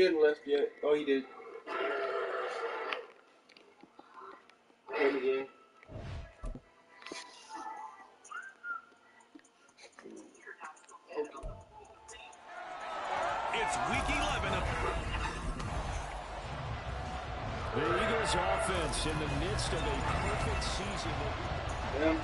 hadn't left yet. Oh, he did. Him again. It's week 11 of the Eagles offense in the midst of a perfect season. Yeah.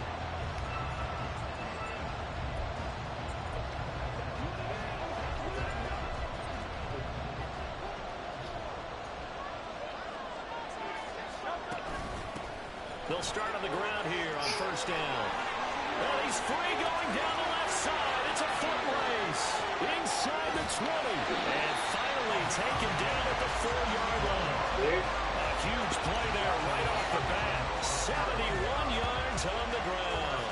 They'll start on the ground here on first down. And he's free going down the left side. It's a foot race inside the 20. And finally taken down at the 4-yard line. A huge play there right off the bat. 71 yards on the ground.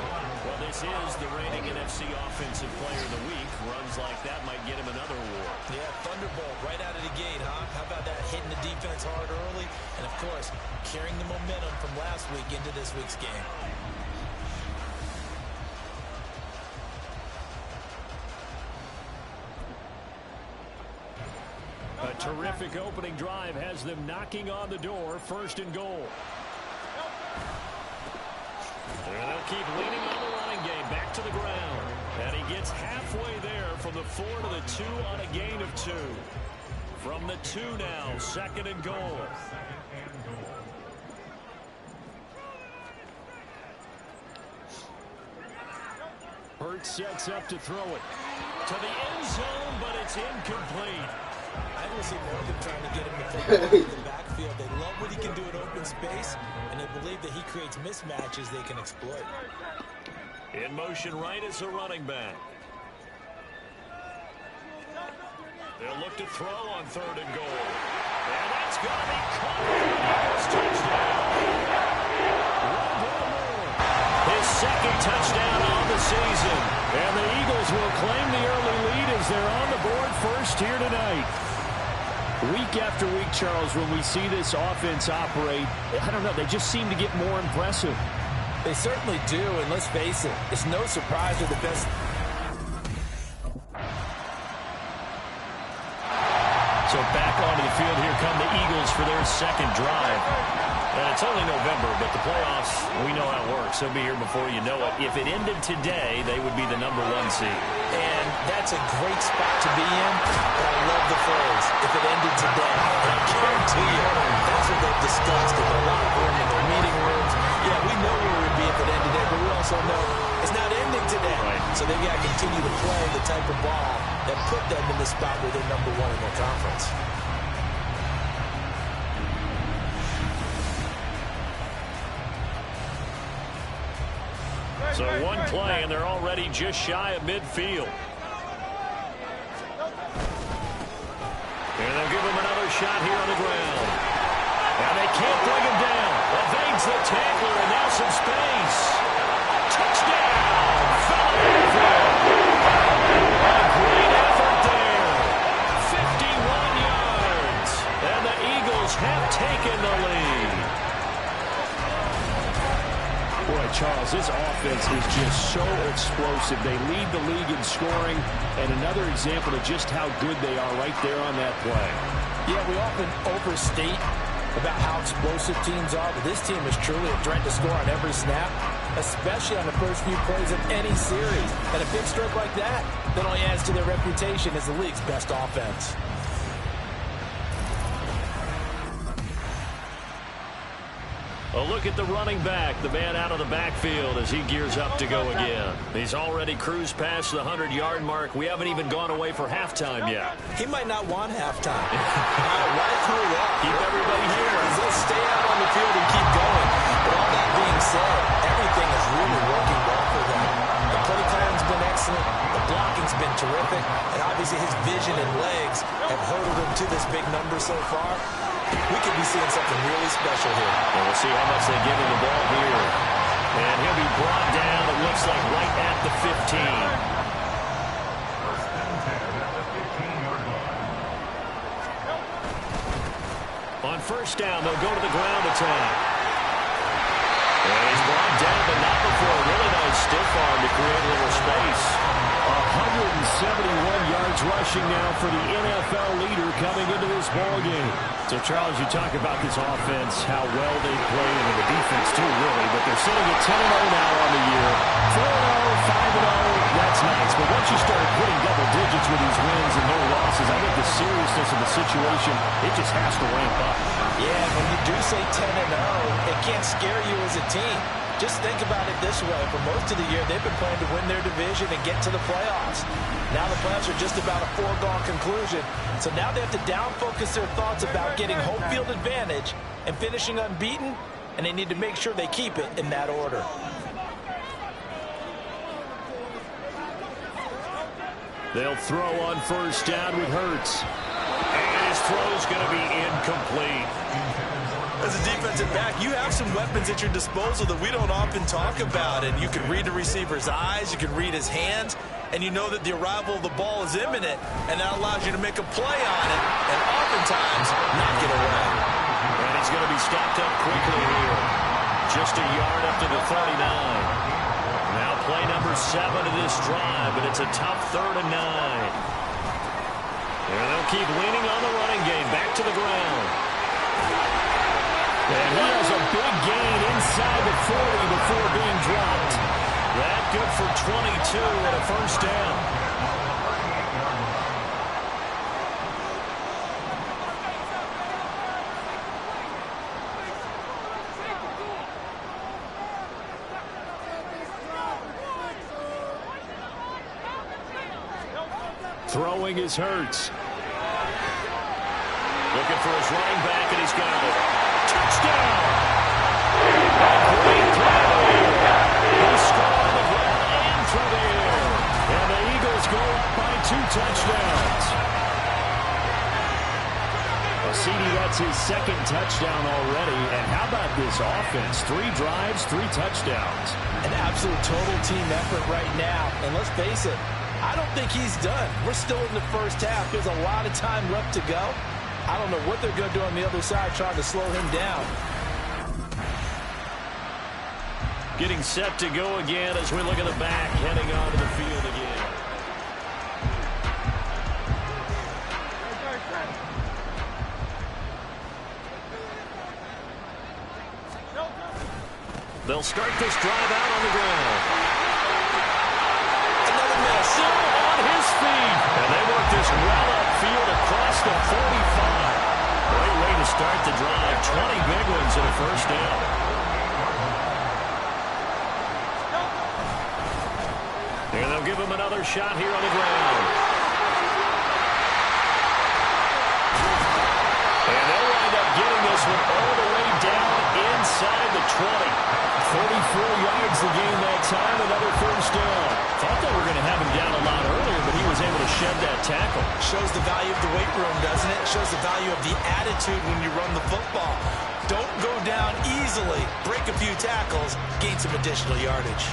Well, this is the reigning NFC Offensive Player of the Week. Runs like that might get him another award. Yeah, thunderbolt right out of the gate, huh? How about that, hitting the defense hard early? And, of course, carrying the momentum from last week into this week's game. A terrific opening drive has them knocking on the door, first and goal. And they'll keep leaning on the running game, back to the ground. And he gets halfway there from the 4 to the 2 on a gain of 2. From the 2 now, second and goal. Hurts sets up to throw it to the end zone, but it's incomplete. I don't see more of them trying to get him to pick up in the backfield. They love what he can do in open space, and they believe that he creates mismatches they can exploit. In motion right as a running back. They'll look to throw on third and goal. And that's going to be caught. Touchdown. His second touchdown on the season. And the Eagles will claim the early lead as they're on the board first here tonight. Week after week, Charles, when we see this offense operate, I don't know, they just seem to get more impressive. They certainly do, and let's face it, it's no surprise they're the best. So back onto the field, here come the Eagles for their second drive. And it's only November, but the playoffs, we know how it works. They'll be here before you know it. If it ended today, they would be the #1 seed. And that's a great spot to be in. And I love the phrase, if it ended today. And I guarantee you, that's what they've discussed in the locker room, in their meeting rooms. Yeah, we know where it would be if it ended today, but we also know it's not ending today. Right. So they've got to continue to play the type of ball that put them in the spot where they're #1 in their conference. So one play, and they're already just shy of midfield. And they'll give him another shot here on the ground. And they can't bring him down. Evades the tackler, and now some space. Touchdown! A great effort there. 51 yards. And the Eagles have taken the lead. Boy, Charles, this offense is just so explosive. They lead the league in scoring, and another example of just how good they are right there on that play. Yeah, we often overstate about how explosive teams are, but this team is truly a threat to score on every snap, especially on the first few plays of any series. And a big stroke like that only adds to their reputation as the league's best offense. A look at the running back, the man out of the backfield as he gears up to go again. He's already cruised past the 100-yard mark. We haven't even gone away for halftime yet. He might not want halftime. Right through that. Keep everybody here. They'll stay out on the field and keep going. But all that being said, everything is really working well for them. The play plan's been excellent. The blocking's been terrific. And obviously his vision and legs have hurdled him to this big number so far. We could be seeing something really special here. And we'll see how much they give him the ball here. And he'll be brought down, it looks like, right at the 15. On first down, they'll go to the ground attack. And he's brought down, but not before a really nice stiff arm to create a little space. yards rushing now for the NFL leader coming into this ballgame. So, Charles, you talk about this offense, how well they play, and the defense too, really. But they're sitting at 10-0 now on the year. 4-0, 5-0, that's nice. But once you start hitting double digits with these wins and no losses, I think the seriousness of the situation, it just has to ramp up. Yeah, when you do say 10-0, it can't scare you as a team. Just think about it this way. For most of the year, they've been playing to win their division and get to the playoffs. Now the playoffs are just about a foregone conclusion. So now they have to down-focus their thoughts about getting home field advantage and finishing unbeaten, and they need to make sure they keep it in that order. They'll throw on first down with Hurts. And his throw's going to be incomplete. As a defensive back, you have some weapons at your disposal that we don't often talk about. And you can read the receiver's eyes, you can read his hands, and you know that the arrival of the ball is imminent, and that allows you to make a play on it, and oftentimes knock it away. And he's going to be stopped up quickly here. Just a yard up to the 39. Now play number 7 of this drive, but it's a tough 3rd and 9. And they'll keep leaning on the running game. Back to the ground. And he has a big gain inside the 40 before being dropped. That good for 22 and a first down. Throwing is Hurts. Looking for his running back, and he's got it. Touchdown! Great play! He scored on the ground and through the air. And the Eagles go up by 2 touchdowns. Well, CD, that's his 2nd touchdown already. And how about this offense? 3 drives, 3 touchdowns. An absolute total team effort right now. And let's face it, I don't think he's done. We're still in the first half. There's a lot of time left to go. I don't know what they're going to do on the other side trying to slow him down. Getting set to go again as we look at the back, heading onto the field again. They'll start this drive out on the ground. Another miss. Still on his feet. And they work this well upfield across the 45. Great way to start the drive. 20 big ones and a first down. And they'll give him another shot here on the ground. And they'll wind up getting this one all the way down inside the 20. 44 yards to gain that time, another first down. Thought they were going to have him down a lot earlier, but he was able to shed that tackle. Shows the value of the weight room, doesn't it? Shows the value of the attitude when you run the football. Don't go down easily. Break a few tackles, gain some additional yardage.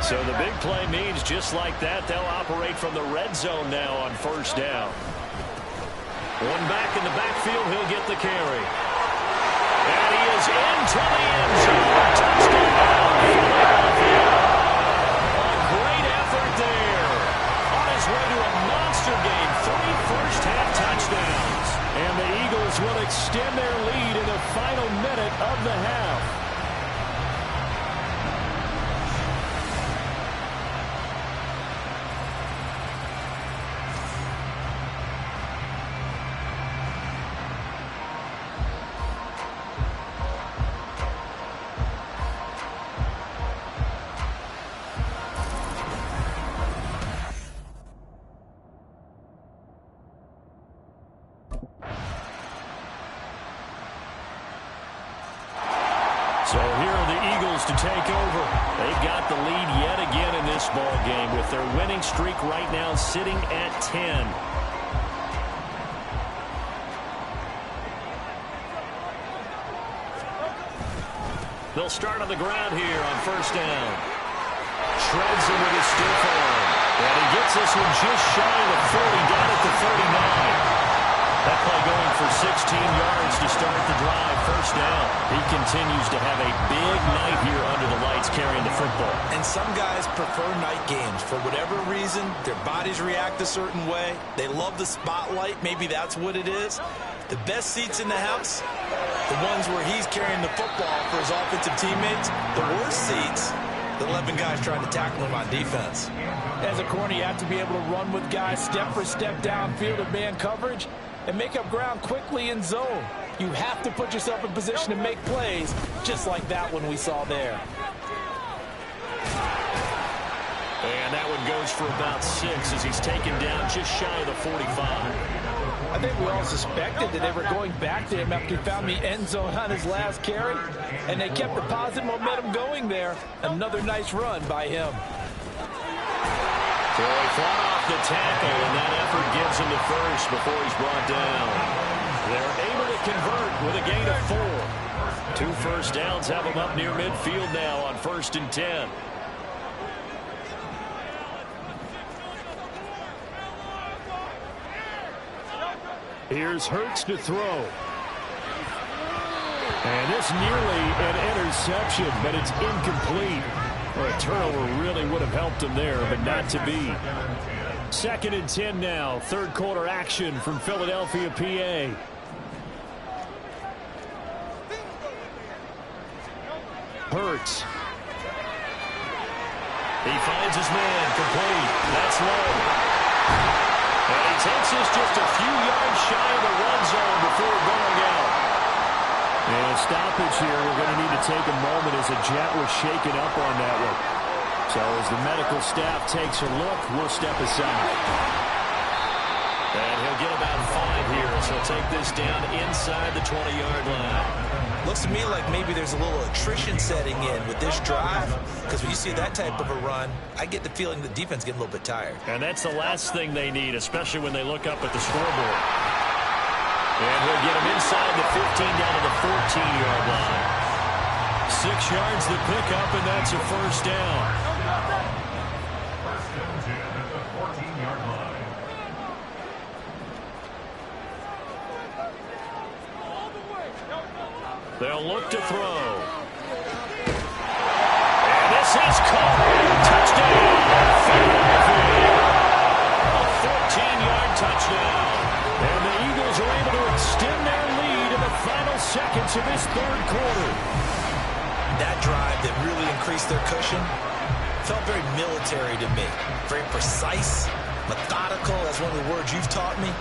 So the big play means just like that, they'll operate from the red zone now on first down. One back in the backfield, he'll get the carry. And he is into the end zone. Touchdown. A great effort there. On his way to a monster game, 3 first-half touchdowns. And the Eagles will extend their lead in the final minute of the half. So here are the Eagles to take over. They've got the lead yet again in this ball game with their winning streak right now sitting at 10. They'll start on the ground here on first down. Shreds him with his stiff arm. And he gets this one just shy of the 40, down at the 39. That play going for 16 yards to start the drive. First down. He continues to have a big night here under the lights carrying the football. And some guys prefer night games. For whatever reason, their bodies react a certain way. They love the spotlight. Maybe that's what it is. The best seats in the house, the ones where he's carrying the football for his offensive teammates. The worst seats, the 11 guys trying to tackle him on defense. As a corner, you have to be able to run with guys step for step downfield of man coverage and make up ground quickly in zone. You have to put yourself in position to make plays, just like that one we saw there. And that one goes for about 6 as he's taken down just shy of the 45. I think we all suspected that they were going back to him after he found the end zone on his last carry, and they kept the positive momentum going there. Another nice run by him. So he fought off the tackle, and that effort gives him the first before he's brought down. They're able to convert with a gain of 4. 2 first downs have them up near midfield now on 1st and 10. Here's Hurts to throw. And this nearly an interception, but it's incomplete. Well, a turnover really would have helped him there, but not to be. 2nd and 10 now. Third quarter action from Philadelphia, PA. Hurts. He finds his man, complete. That's low. And he takes this just a few yards shy of the run zone before going out. And a stoppage here. We're going to need to take a moment as a jet was shaken up on that one. So as the medical staff takes a look, we'll step aside. And he'll get about 5 here, so he'll take this down inside the 20-yard line. Looks to me like maybe there's a little attrition setting in with this drive, because when you see that type of a run, I get the feeling the defense getting a little bit tired. And that's the last thing they need, especially when they look up at the scoreboard. And he'll get him inside the 15 down to the 14-yard line. 6 yards the pickup, and that's a first down. They'll look to throw. And this is caught. Touchdown. A 14-yard touchdown. And the Eagles are able to extend their lead in the final seconds of this third quarter. That drive that really increased their cushion felt very military to me. Very precise, methodical. That's one of the words you've taught me.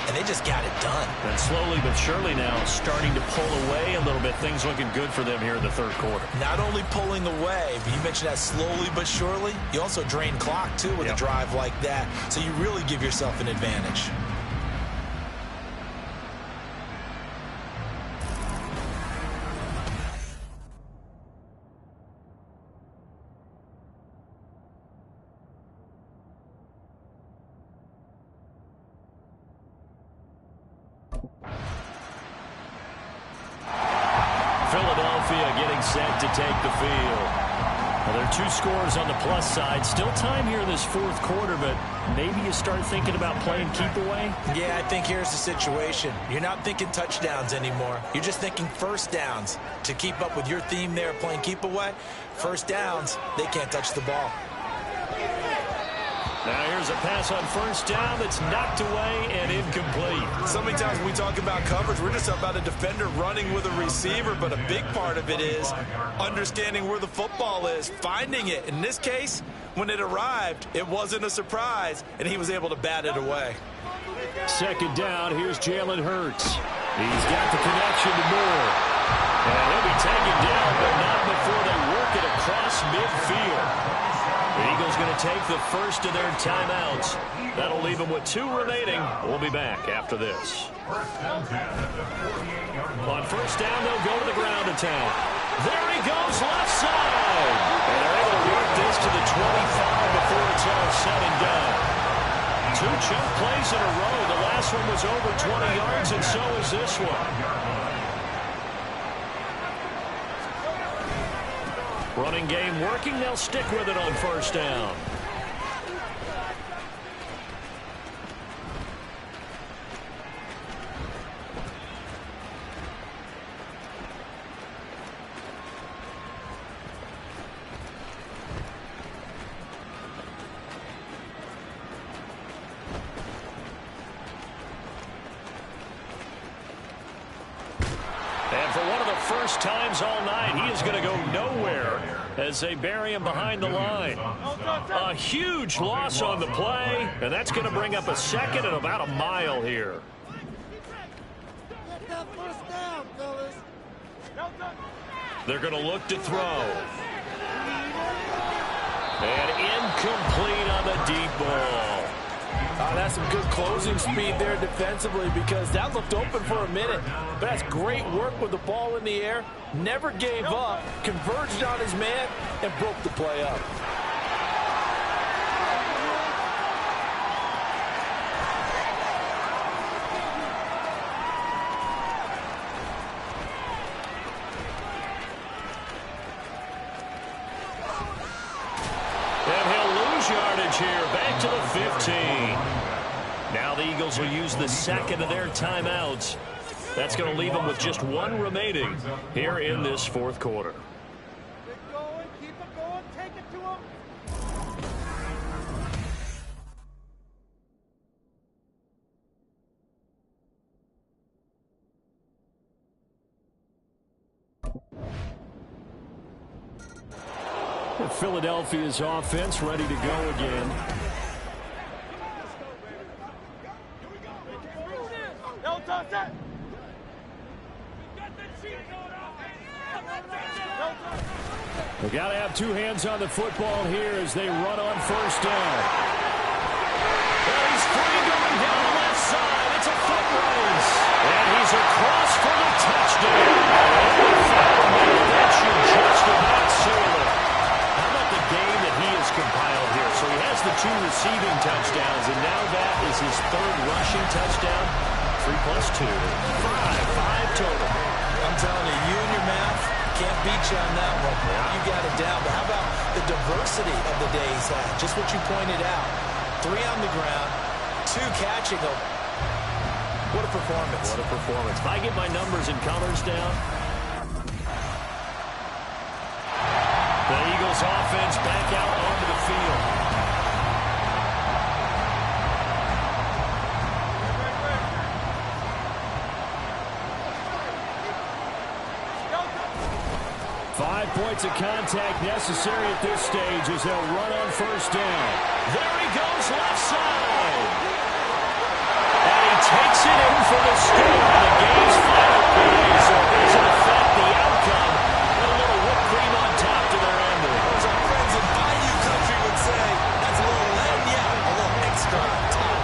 And they just got it done. And slowly but surely now starting to pull away a little bit. Things looking good for them here in the third quarter. Not only pulling away, but you mentioned that slowly but surely. You also drain clock, too, with a drive like that. So you really give yourself an advantage. Philadelphia getting set to take the field. Well, there are 2 scores on the plus side. Still time here in this fourth quarter, but maybe you start thinking about playing keep away? Yeah, I think here's the situation. You're not thinking touchdowns anymore. You're just thinking first downs. To keep up with your theme there, playing keep away, first downs, they can't touch the ball. Now here's a pass on first down that's knocked away and incomplete. So many times when we talk about coverage, we're just about a defender running with a receiver, but a big part of it is understanding where the football is, finding it. In this case, when it arrived, it wasn't a surprise, and he was able to bat it away. 2nd down, here's Jalen Hurts. He's got the connection to Moore. And he'll be taken down, but not before they work it across midfield. The Eagles going to take the first of their timeouts. That'll leave them with 2 remaining. We'll be back after this. On first down, they'll go to the ground to town. There he goes, left side. And they're able to work this to the 25 before it's all said and done. 2 chunk plays in a row. The last one was over 20 yards, and so is this one. Running game working. They'll stick with it on first down. And for one of the first times all night, he is going to go nowhere as they bury him behind the line. A huge loss on the play, and that's going to bring up a second and about a mile here. They're going to look to throw. And incomplete on the deep ball. That's some good closing speed there defensively because that looked open for a minute. But that's great work with the ball in the air. Never gave up, converged on his man, and broke the play up. And he'll lose yardage here, back to the 15. Now the Eagles will use the second of their timeouts. That's going to leave them with just one remaining here in this fourth quarter. Keep it going, take it to him. Philadelphia's offense ready to go again. They got to have two hands on the football here as they run on first down. Well, he's free going down the left side. It's a foot race. And he's across for the touchdown. That should just about seal it. How about the game that he has compiled here? So he has the 2 receiving touchdowns, and now that is his 3rd rushing touchdown. 3 plus 2. 5 total. I'm telling you, you and your math can't beat you on that one. You got it down. But how about the diversity of the day he's had? Just what you pointed out. 3 on the ground, 2 catching them. What a performance. What a performance. If I get my numbers and colors down, the Eagles offense back out onto the field. Five points of contact necessary at this stage as they'll run on first down. There he goes, left side. And he takes it in for the score on the game's final play. So it doesn't affect the outcome. And a little whipped cream on top to their ending. As our friends in Bayou country would say, that's a little lenya, a little extra on top.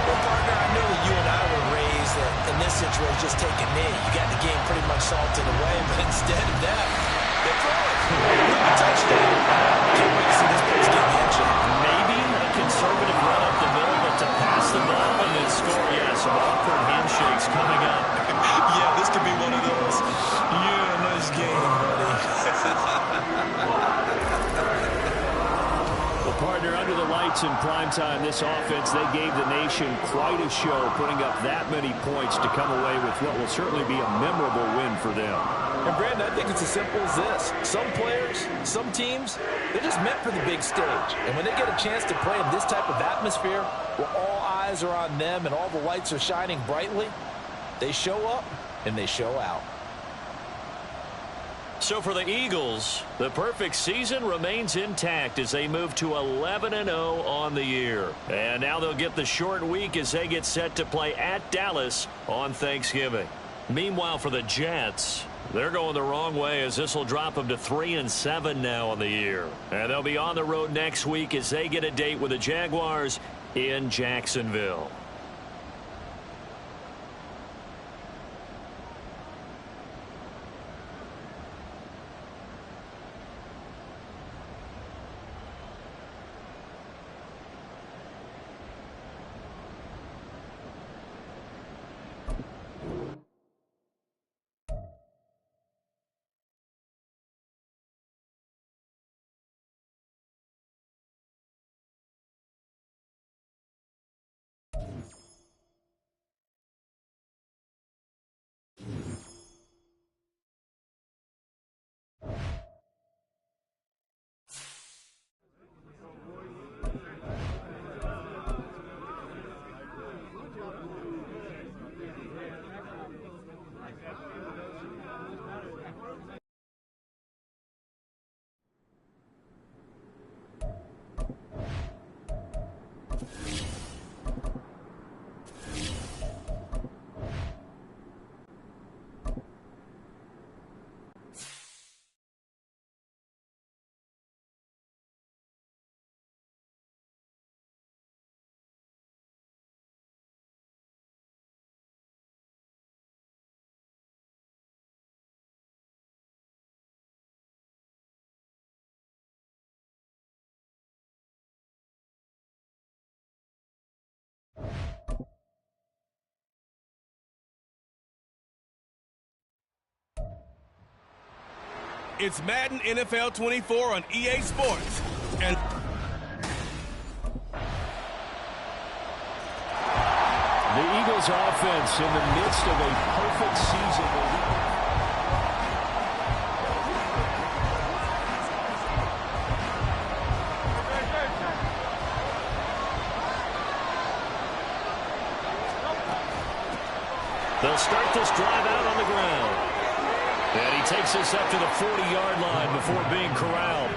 Well, partner, I know that you and I were raised that in this situation, just take a knee. You got the game pretty much salted away, but instead of that, they throw it. Look, a touchdown. Can't wait to see this place get action. Maybe a conservative run up the middle, but to pass the ball and then score, yeah, some awkward handshakes coming up. Yeah, this could be one of those. Yeah, nice game, buddy. Well, partner, under the lights in primetime, this offense, they gave the nation quite a show, putting up that many points to come away with what will certainly be a memorable win for them. And, Brandon, I think it's as simple as this. Some players, some teams, they're just meant for the big stage. And when they get a chance to play in this type of atmosphere where all eyes are on them and all the lights are shining brightly, they show up and they show out. So for the Eagles, the perfect season remains intact as they move to 11-0 on the year. And now they'll get the short week as they get set to play at Dallas on Thanksgiving. Meanwhile, for the Jets, they're going the wrong way as this will drop them to 3-7 now on the year. And they'll be on the road next week as they get a date with the Jaguars in Jacksonville. It's Madden NFL 24 on EA Sports. And the Eagles offense in the midst of a perfect season. They'll start this drive out on the ground. And he takes us up to the 40-yard line before being corralled.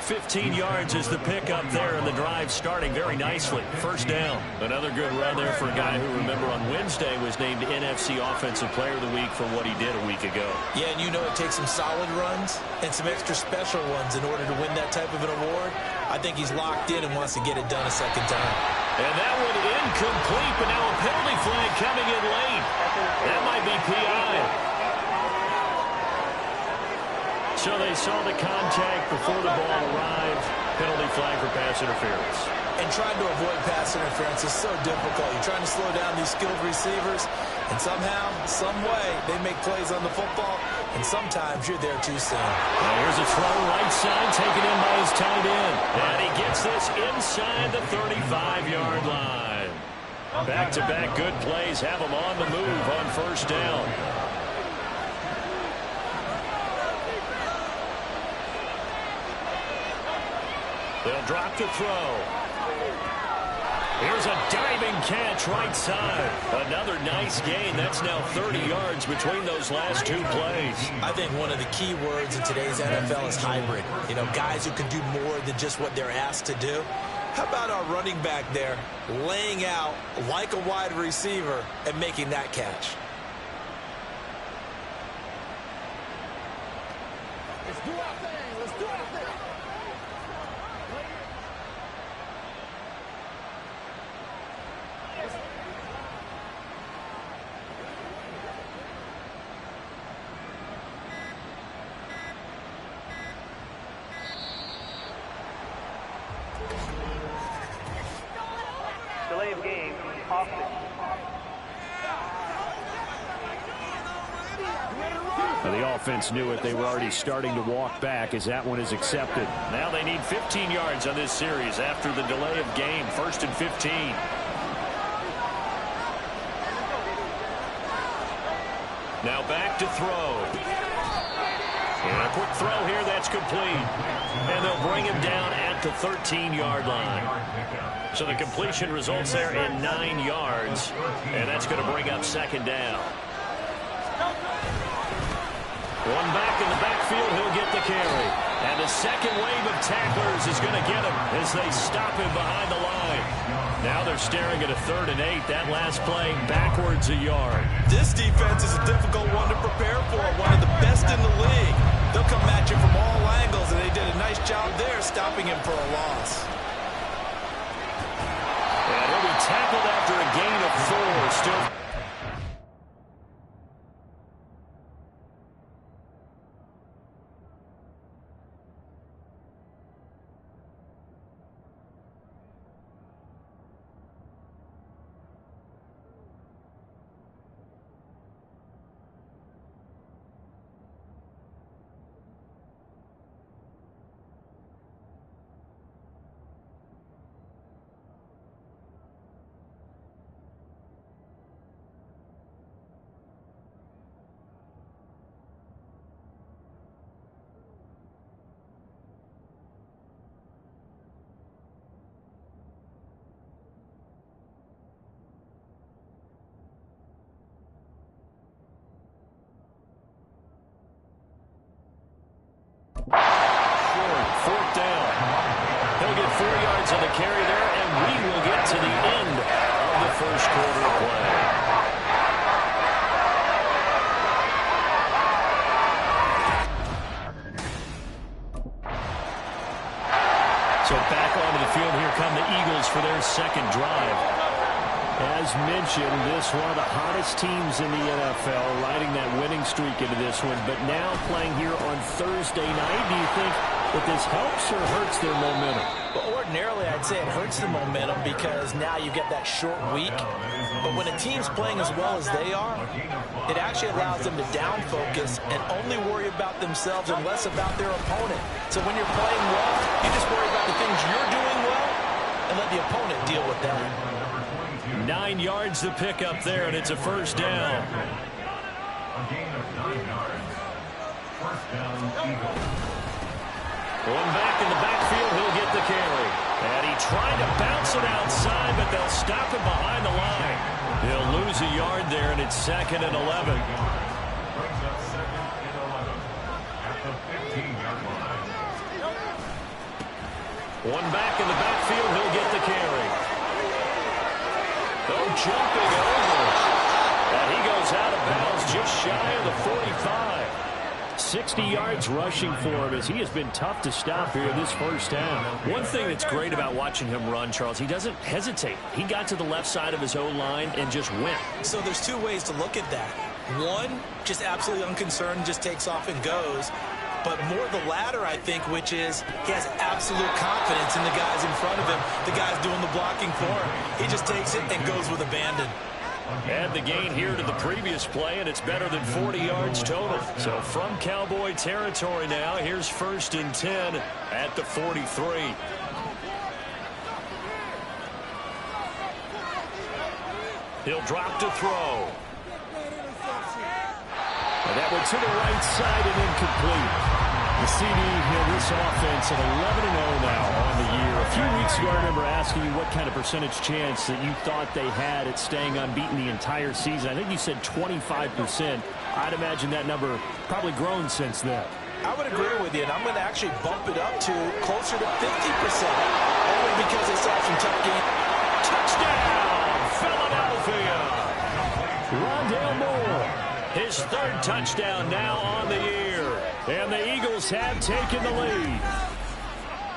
15 yards is the pickup there, and the drive starting very nicely. First down. Another good run there for a guy who, remember, on Wednesday was named NFC Offensive Player of the Week for what he did a week ago. Yeah, and you know it takes some solid runs and some extra special ones in order to win that type of an award. I think he's locked in and wants to get it done a second time. And that one incomplete, but now a penalty flag coming in late. That might be PI. So they saw the contact before the ball arrived. Penalty flag for pass interference. And trying to avoid pass interference is so difficult. You're trying to slow down these skilled receivers, and somehow, some way, they make plays on the football, and sometimes you're there too soon. Now here's a throw right side, taken in by his tight end. And he gets this inside the 35-yard line. Back-to-back good plays have him on the move on first down. They'll drop to throw. Here's a diving catch right side. Another nice gain. That's now 30 yards between those last two plays. I think one of the key words in today's NFL is hybrid. You know, guys who can do more than just what they're asked to do. How about our running back there laying out like a wide receiver and making that catch? Let's do our thing. Let's do our thing. Delay of game, Austin. The offense knew it. They were already starting to walk back as that one is accepted. Now they need 15 yards on this series after the delay of game. 1st and 15. Now back to throw. And a quick throw here, that's complete. And they'll bring him down at the 13-yard line. So the completion results there in 9 yards. And that's going to bring up second down. One back in the backfield, he'll get the carry. And the second wave of tacklers is going to get him as they stop him behind the line. Now they're staring at a 3rd and 8. That last play backwards a yard. This defense is a difficult one to prepare for, one of the best in the league. They'll come at you from all angles, and they did a nice job there stopping him for a loss. And he'll be tackled after a gain of 4. Still. Fourth down. He'll get 4 yards on the carry there, and we will get to the end of the first quarter of play. So back onto the field, here come the Eagles for their second drive. As mentioned, this one of the hottest teams in the NFL, riding that winning streak into this one, but now playing here on Thursday night. Do you think But this helps or hurts their momentum? Well, ordinarily, I'd say it hurts the momentum because now you get that short week. But when a team's playing as well as they are, it actually allows them to down focus and only worry about themselves and less about their opponent. So when you're playing well, you just worry about the things you're doing well and let the opponent deal with that. 9 yards to pick up there, and it's a first down. Going back in the backfield, he'll get the carry. And he tried to bounce it outside, but they'll stop him behind the line. He'll lose a yard there, and it's 2nd and 11. One back in the backfield, he'll get the carry. Oh, jumping over. And he goes out of bounds just shy of the 45. 60 yards rushing for him as he has been tough to stop here this first half. One thing that's great about watching him run, Charles, he doesn't hesitate. He got to the left side of his O-line and just went. So there's two ways to look at that. One, just absolutely unconcerned, just takes off and goes. But more the latter, I think, which is he has absolute confidence in the guys in front of him, the guys doing the blocking for him. He just takes it and goes with abandon. Add the gain here to the previous play, and it's better than 40 yards total. So from Cowboy territory now, here's 1st and 10 at the 43. He'll drop to throw. And that went to the right side and incomplete. The CD, this offense at 11-0 now on the year. A few weeks ago, I remember asking you what kind of percentage chance that you thought they had at staying unbeaten the entire season. I think you said 25%. I'd imagine that number probably grown since then. I would agree with you, and I'm going to actually bump it up to closer to 50%. Only because they saw some tough games. Touchdown, Philadelphia! Rondale Moore, his 3rd touchdown now on the year. And the Eagles have taken the lead.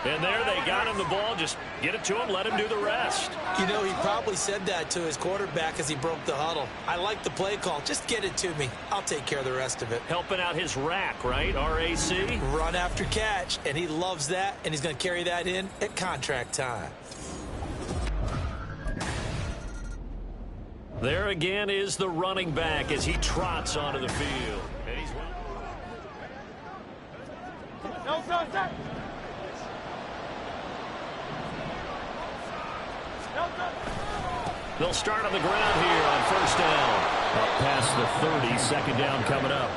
And there they got him the ball. Just get it to him, let him do the rest. You know, he probably said that to his quarterback as he broke the huddle. I like the play call. Just get it to me. I'll take care of the rest of it. Helping out his rack, right? RAC? Run after catch. And he loves that. And he's going to carry that in at contract time. There again is the running back as he trots onto the field. And he's They'll start on the ground here on 1st down. Up past the 30, 2nd down coming up.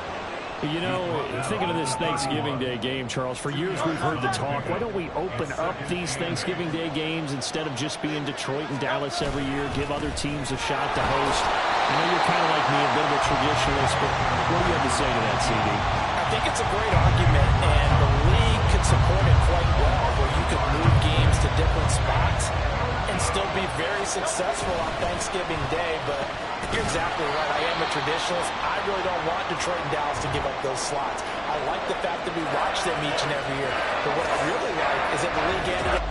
You know, thinking of this Thanksgiving Day game, Charles, for years we've heard the talk, why don't we open up these Thanksgiving Day games instead of just being Detroit and Dallas every year, give other teams a shot to host? I know you're kind of like me, a bit of a traditionalist, but what do you have to say to that, CD? I think it's a great argument, and the league could support it quite well, where you could move games to different spots and still be very successful on Thanksgiving Day. But you're exactly right. I am a traditionalist. I really don't want Detroit and Dallas to give up those slots. I like the fact that we watch them each and every year. But what I really like is that the league ended up.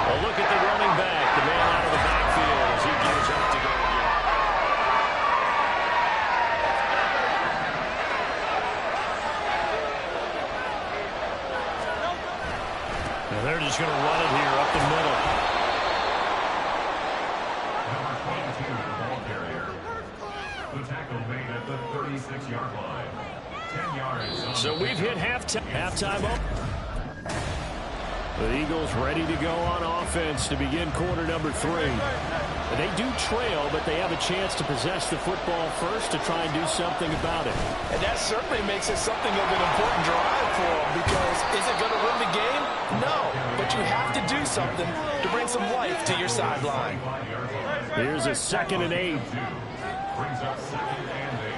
Well, look at the running back, the man out of the backfield as he gears up to go again. And they're just going to run it here up the middle. Number 22, the ball carrier. The tackle made at the 36-yard line. 10 yards. So we've hit halftime up. The Eagles ready to go on offense to begin quarter number 3. They do trail, but they have a chance to possess the football first to try and do something about it. And that certainly makes it something of an important drive for them, because is it going to win the game? No, but you have to do something to bring some life to your sideline. Here's a 2nd and 8. Brings up 2nd and 8.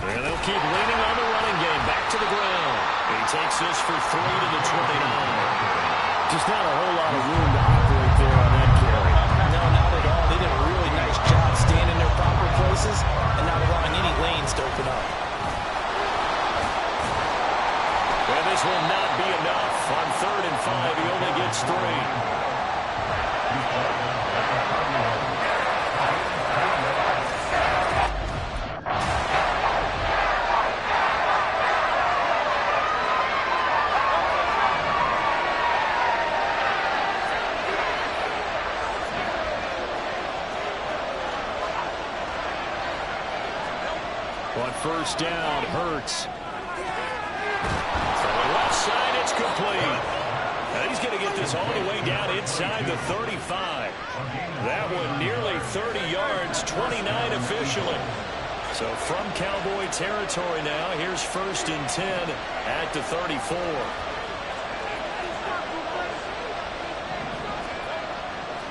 And they'll keep leaning on the running game. Back to the ground. He takes this for 3 to the 29. Just not a whole lot of room to operate there on that carry. No, not at all. They did a really nice job staying in their proper places and not allowing any lanes to open up. And this will not be enough. On 3rd and 5, he only gets 3. On first down, Hurts. From the left side, it's complete. And he's going to get this all the way down inside the 35. That one nearly 30 yards, 29 officially. So from Cowboy territory now, here's 1st and 10 at the 34.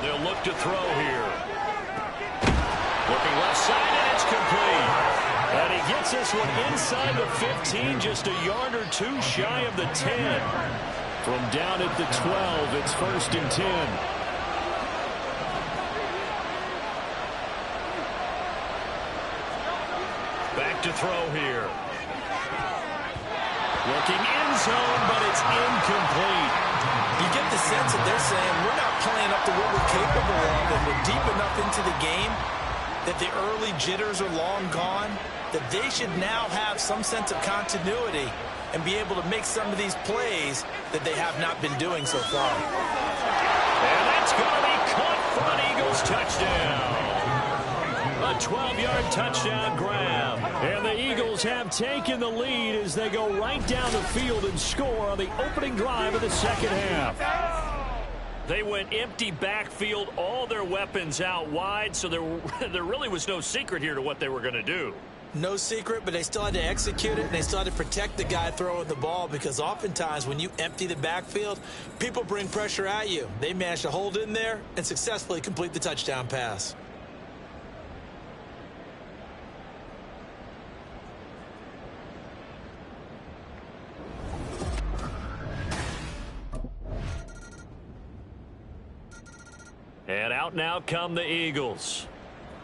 They'll look to throw here. Looking left side, and it's complete. And he gets this one inside the 15, just a yard or two shy of the 10. From down at the 12, it's 1st and 10. Back to throw here. Looking end zone, but it's incomplete. You get the sense that they're saying we're not playing up to what we're capable of, and we're deep enough into the game that the early jitters are long gone, that they should now have some sense of continuity and be able to make some of these plays that they have not been doing so far. And that's going to be caught for an Eagles touchdown. A 12-yard touchdown grab. And the Eagles have taken the lead as they go right down the field and score on the opening drive of the second half. They went empty backfield, all their weapons out wide, so there really was no secret here to what they were going to do. No secret, but they still had to execute it, and they still had to protect the guy throwing the ball, because oftentimes when you empty the backfield, people bring pressure at you. They managed to hold in there and successfully complete the touchdown pass. And out now come the Eagles.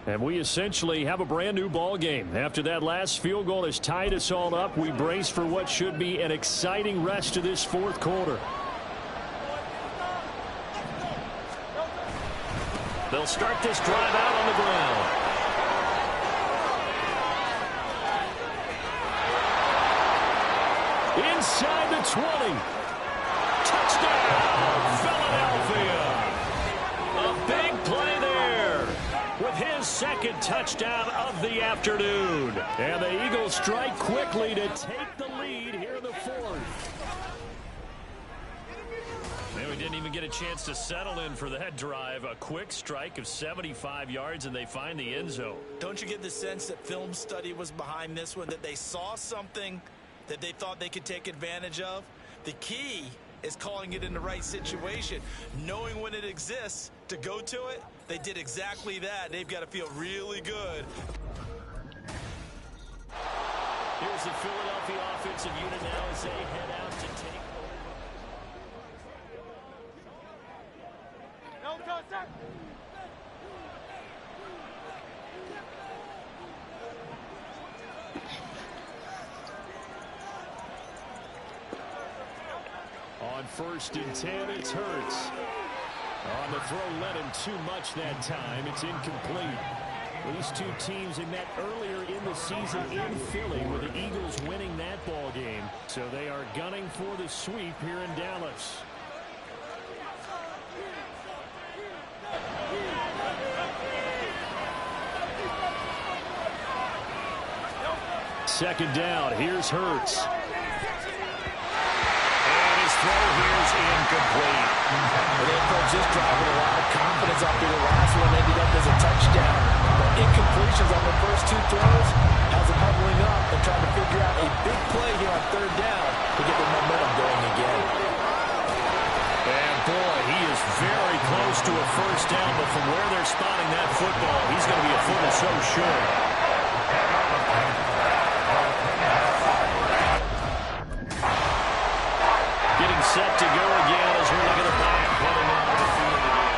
And we essentially have a brand new ball game. After that last field goal has tied us all up, we brace for what should be an exciting rest of this fourth quarter. They'll start this drive out on the ground. Inside the 20. Touchdown, Philadelphia. A big play there with his second touchdown of the afternoon. And the Eagles strike quickly to take the lead here in the fourth. And we didn't even get a chance to settle in for that drive. A quick strike of 75 yards, and they find the end zone. Don't you get the sense that film study was behind this one, that they saw something that they thought they could take advantage of? The key is calling it in the right situation, knowing when it exists to go to it. They did exactly that. They've got to feel really good. Here's the Philadelphia offensive unit now as they head out to take. No contact. On 1st and 10, it's Hurts. On the throw, led him too much that time. It's incomplete. These two teams had met earlier in the season in Philly, with the Eagles winning that ball game. So they are gunning for the sweep here in Dallas. Second down, here's Hurts. Throw here's incomplete. Well, they approached this drive with a lot of confidence after the last one ended up as a touchdown. But incompletions on the first two throws has them huddling up and trying to figure out a big play here on third down to get the momentum going again. And boy, he is very close to a first down, but from where they're spotting that football, he's going to be a foot or so short. Set to go again as we look at the back heading out of the field again.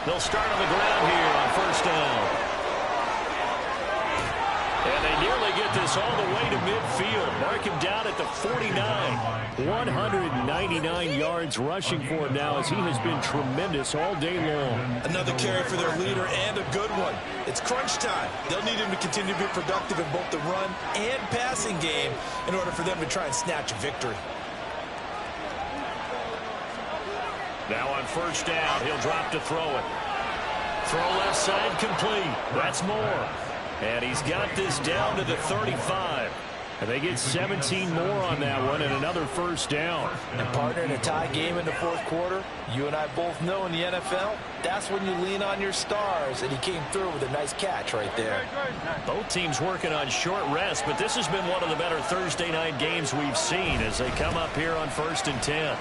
They'll start on the ground here on first down. And they nearly get this all the way to midfield. Mark him down at the 49. 199 yards rushing for him now, as he has been tremendous all day long. Another carry for their leader, and a good one. It's crunch time. They'll need him to continue to be productive in both the run and passing game in order for them to try and snatch a victory. Now on first down, he'll drop to throw it. Throw left side complete. That's Moore. And he's got this down to the 35. And they get 17 more on that one and another first down. And partner, in a tie game in the fourth quarter, you and I both know in the NFL, that's when you lean on your stars. And he came through with a nice catch right there. Both teams working on short rest, but this has been one of the better Thursday night games we've seen as they come up here on 1st and 10.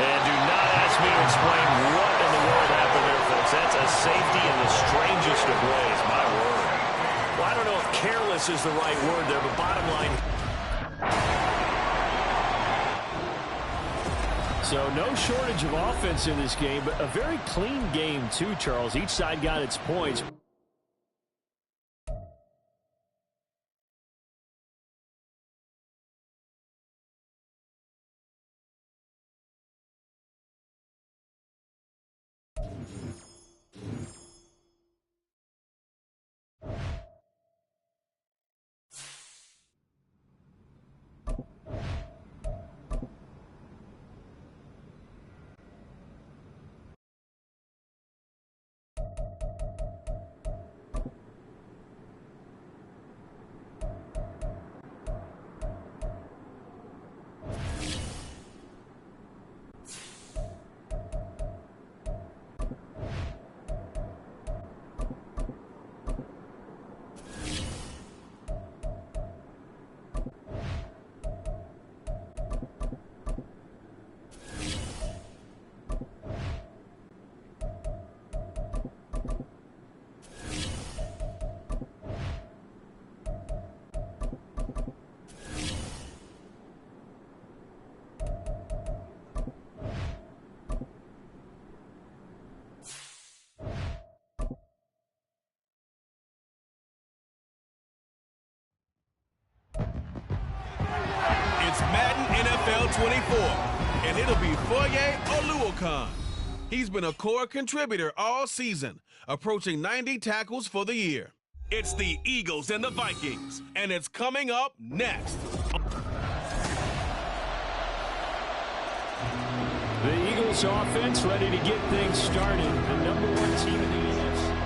And do not ask me to explain what in the world happened there, folks. That's a safety in the strangest of ways, my word. Well, I don't know if careless is the right word there, but bottom line. So no shortage of offense in this game, but a very clean game too, Charles. Each side got its points. It's Madden NFL 24, and it'll be Foye Oluokun. He's been a core contributor all season, approaching 90 tackles for the year. It's the Eagles and the Vikings, and it's coming up next. The Eagles offense ready to get things started. The #1 team in the NFC.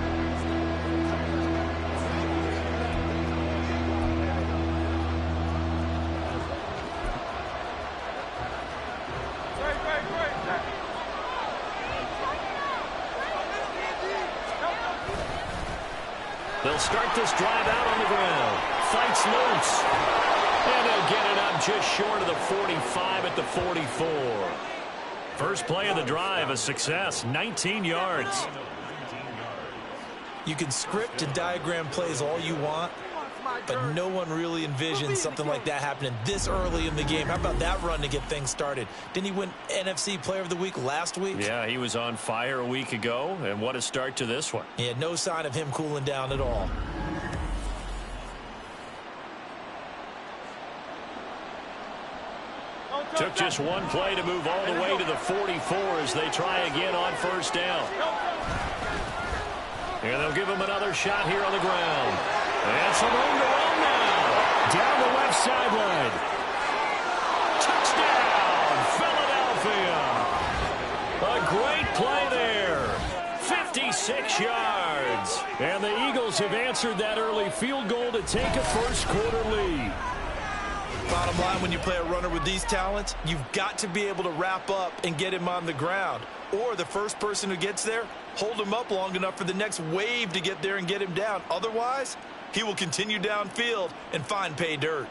They'll start this drive out on the ground. Fights loose. And they'll get it up just short of the 45 at the 44. First play of the drive, a success, 19 yards. You can script and diagram plays all you want, but no one really envisions something like that happening this early in the game. How about that run to get things started? Didn't he win NFC Player of the Week last week? Yeah, he was on fire a week ago, and what a start to this one. Yeah, no sign of him cooling down at all. Took just one play to move all the way to the 44 as they try again on first down. And they'll give him another shot here on the ground. And some room to run now. Down the left sideline. Touchdown, Philadelphia. A great play there. 56 yards. And the Eagles have answered that early field goal to take a first quarter lead. Bottom line, when you play a runner with these talents, you've got to be able to wrap up and get him on the ground. Or the first person who gets there, hold him up long enough for the next wave to get there and get him down. Otherwise, he will continue downfield and find pay dirt.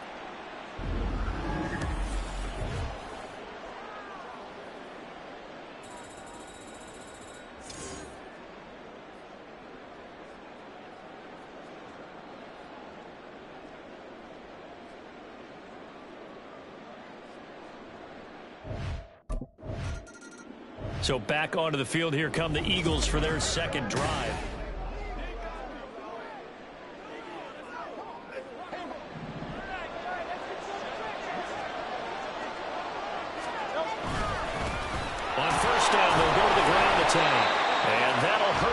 So back onto the field, here come the Eagles for their second drive.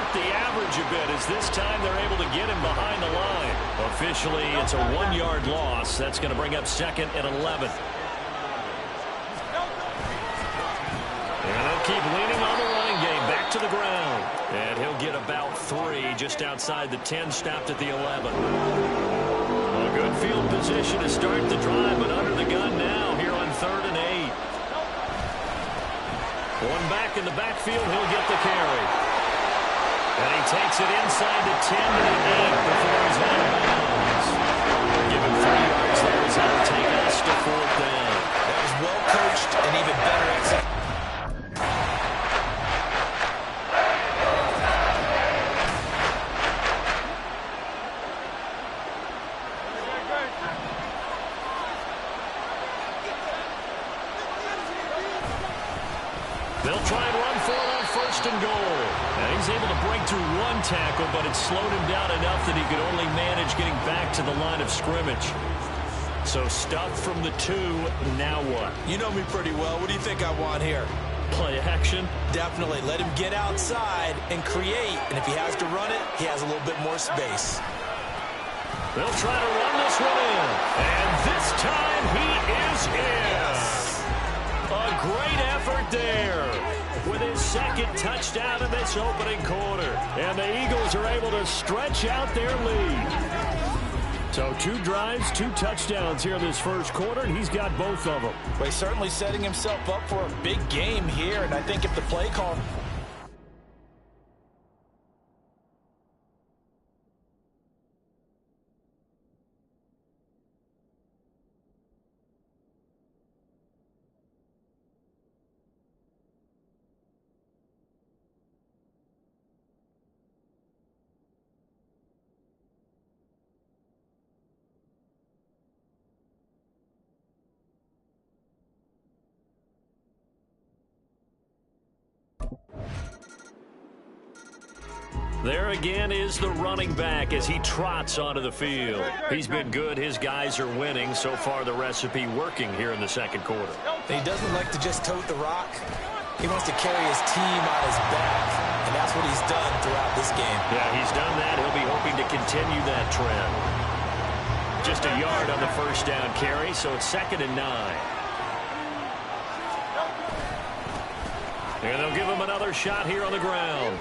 hurt the average a bit, as this time they're able to get him behind the line. Officially, it's a 1-yard loss. That's going to bring up 2nd and 11. And they'll keep leaning on the running game. Back to the ground. And he'll get about 3 just outside the 10, stopped at the 11. A good field position to start the drive, but under the gun now here on 3rd and 8. One back in the backfield, he'll get the carry. And he takes it inside the 10 to the 8 before he's out of bounds. Give him 3 yards there as that'll take us to 4th down. That was well coached and even better execution. They'll try and run for it on 1st and goal. And he's able to break through 1 tackle, but it slowed him down enough that he could only manage getting back to the line of scrimmage. So stuffed from the 2, now what? You know me pretty well. What do you think I want here? Play action? Definitely. Let him get outside and create. And if he has to run it, he has a little bit more space. They'll try to run this one in. And this time he is in. A great effort there with his 2nd touchdown in this opening quarter. And the Eagles are able to stretch out their lead. So 2 drives, 2 touchdowns here in this first quarter, and he's got both of them. Well, he's certainly setting himself up for a big game here, and I think if the play call... There again is the running back as he trots onto the field. He's been good. His guys are winning. So far, the recipe working here in the second quarter. He doesn't like to just tote the rock. He wants to carry his team on his back, and that's what he's done throughout this game. Yeah, he's done that. He'll be hoping to continue that trend. Just a yard on the first down carry, so it's 2nd and 9. And they'll give him another shot here on the ground.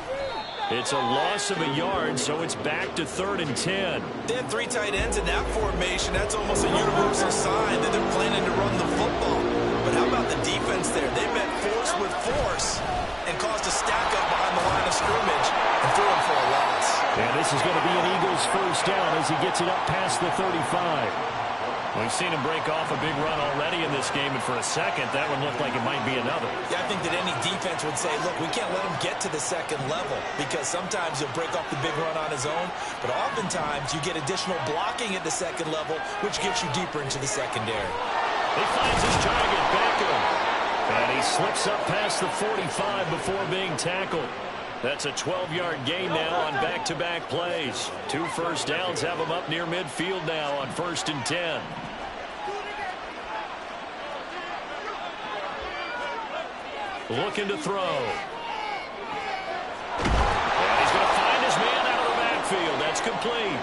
It's a loss of a yard, so it's back to 3rd and 10. They have 3 tight ends in that formation. That's almost a universal sign that they're planning to run the football. But how about the defense there? They met force with force and caused a stack up behind the line of scrimmage and threw him for a loss. And this is going to be an Eagles first down as he gets it up past the 35. We've seen him break off a big run already in this game, and for a second, that one looked like it might be another. Yeah, I think that any defense would say, look, we can't let him get to the second level because sometimes he'll break off the big run on his own, but oftentimes you get additional blocking at the second level, which gets you deeper into the secondary. He finds his target, Beckham, and he slips up past the 45 before being tackled. That's a 12-yard gain now on back-to-back plays. 2 first downs have him up near midfield now on 1st and 10. Looking to throw. And he's going to find his man out of the backfield. That's complete.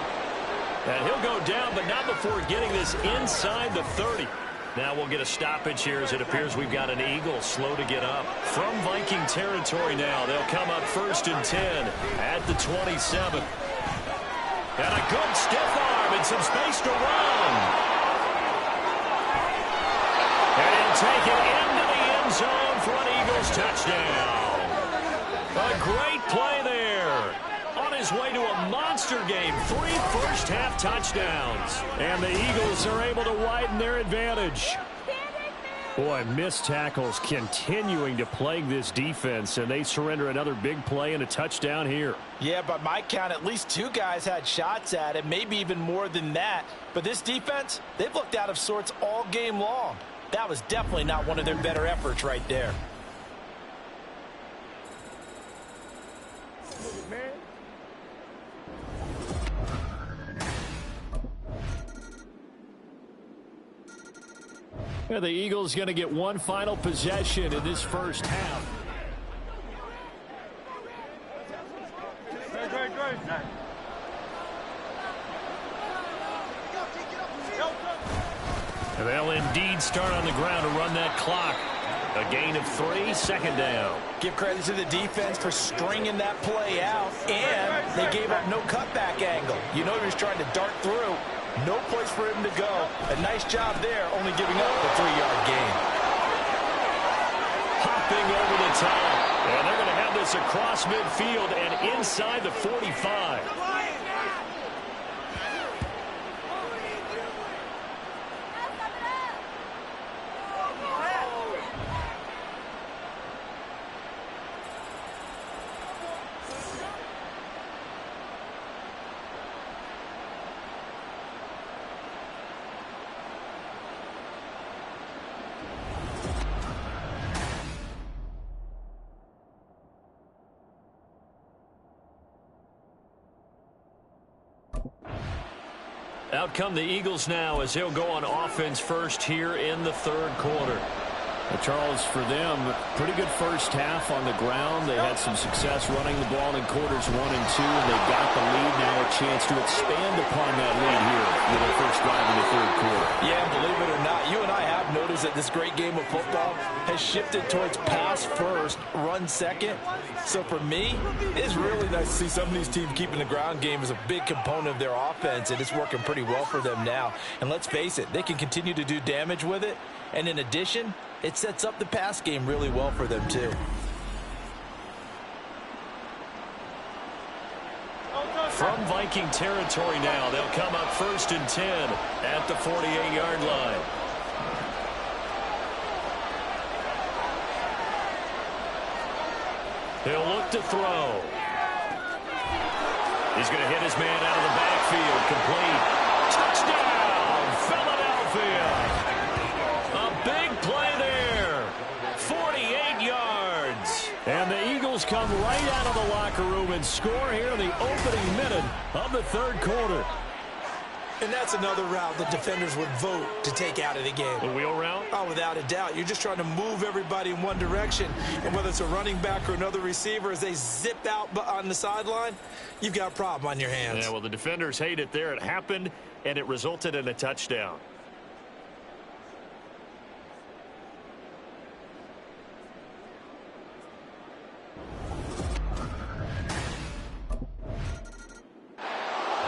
And he'll go down, but not before getting this inside the 30. Now we'll get a stoppage here as it appears we've got an Eagle slow to get up. From Viking territory now, they'll come up 1st and 10 at the 27. And a good stiff arm and some space to run. And he'll take it into the end zone for an Eagles touchdown. A great play there. On his way to a monster game, 3 first-half touchdowns. And the Eagles are able to widen their advantage. Boy, missed tackles continuing to plague this defense, and they surrender another big play and a touchdown here. Yeah, by my count, at least 2 guys had shots at it, maybe even more than that. But this defense, they've looked out of sorts all game long. That was definitely not one of their better efforts right there. Yeah, the Eagles going to get one final possession in this first half. And they'll indeed start on the ground to run that clock. A gain of 3, second down. Give credit to the defense for stringing that play out, and they gave up no cutback angle. You know he was trying to dart through. No place for him to go. A nice job there, only giving up the 3-yard gain. Hopping over the top. And they're going to have this across midfield and inside the 45. Out come the Eagles now as he'll go on offense first here in the third quarter. Well, Charles, for them, pretty good first half on the ground. They had some success running the ball in quarters 1 and 2, and they got the lead. Now a chance to expand upon that lead here with their first drive in the third quarter. Yeah, believe it or not, you and I have noticed that this great game of football has shifted towards pass first, run second. So for me, it's really nice to see some of these teams keeping the ground game as a big component of their offense, and it's working pretty well for them now. And let's face it, they can continue to do damage with it. And in addition, it sets up the pass game really well for them, too. From Viking territory now, they'll come up 1st and 10 at the 48-yard line. He'll look to throw. He's going to hit his man out of the backfield. Complete. Touchdown, Philadelphia. A big play there. 48 yards. And the Eagles come right out of the locker room and score here in the opening minute of the third quarter. And that's another route the defenders would vote to take out of the game. The wheel route? Oh, without a doubt. You're just trying to move everybody in one direction. And whether it's a running back or another receiver, as they zip out on the sideline, you've got a problem on your hands. Yeah, well, the defenders hate it there. It happened, and it resulted in a touchdown.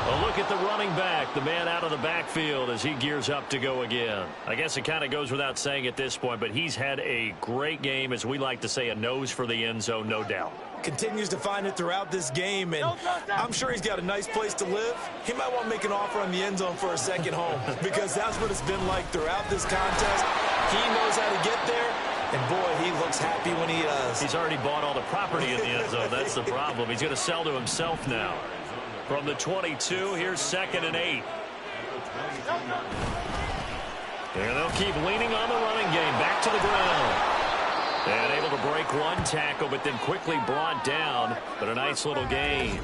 A look at the running back, the man out of the backfield as he gears up to go again. I guess it kind of goes without saying at this point, but he's had a great game, as we like to say, a nose for the end zone, no doubt. Continues to find it throughout this game, and I'm sure he's got a nice place to live. He might want to make an offer on the end zone for a second home, because that's what it's been like throughout this contest. He knows how to get there, and boy, he looks happy when he does. He's already bought all the property in the end zone. That's the problem. He's going to sell to himself now. From the 22, here's 2nd and 8. And they'll keep leaning on the running game. Back to the ground. And able to break one tackle, but then quickly brought down. But a nice little gain.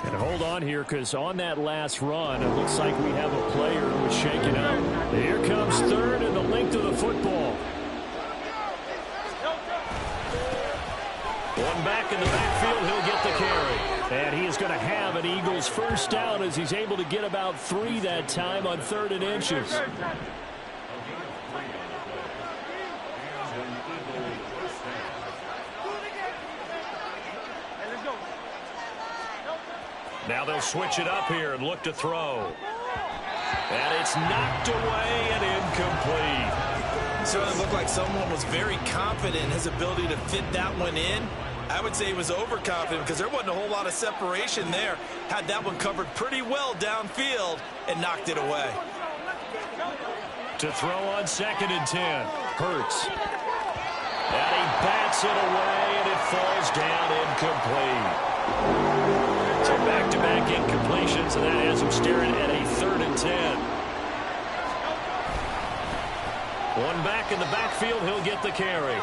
And hold on here, because on that last run, it looks like we have a player who is shaken out. Here comes 3rd and the length of the football. One back in the backfield, he'll get the carry. And he is going to have an Eagles first down as he's able to get about 3 that time on 3rd and inches. Now they'll switch it up here and look to throw. And it's knocked away and incomplete. Certainly looked like someone was very confident in his ability to fit that one in. I would say he was overconfident because there wasn't a whole lot of separation there. Had that one covered pretty well downfield and knocked it away. To throw on 2nd and 10. Hurts. And he bats it away, and it falls down incomplete. So back-to-back incompletions, and that has him staring at a 3rd and 10. One back in the backfield, he'll get the carry.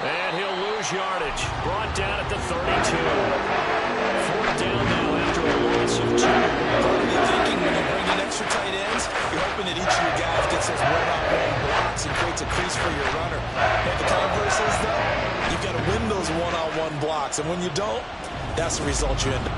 And he'll lose yardage. Brought down at the 32. 4th down now after a loss of 2. Probably thinking when you bring in extra tight ends, you're hoping that each of your guys gets those one-on-one blocks and creates a crease for your runner. But the converse is, though, you've got to win those one-on-one blocks. And when you don't, that's the result you end up.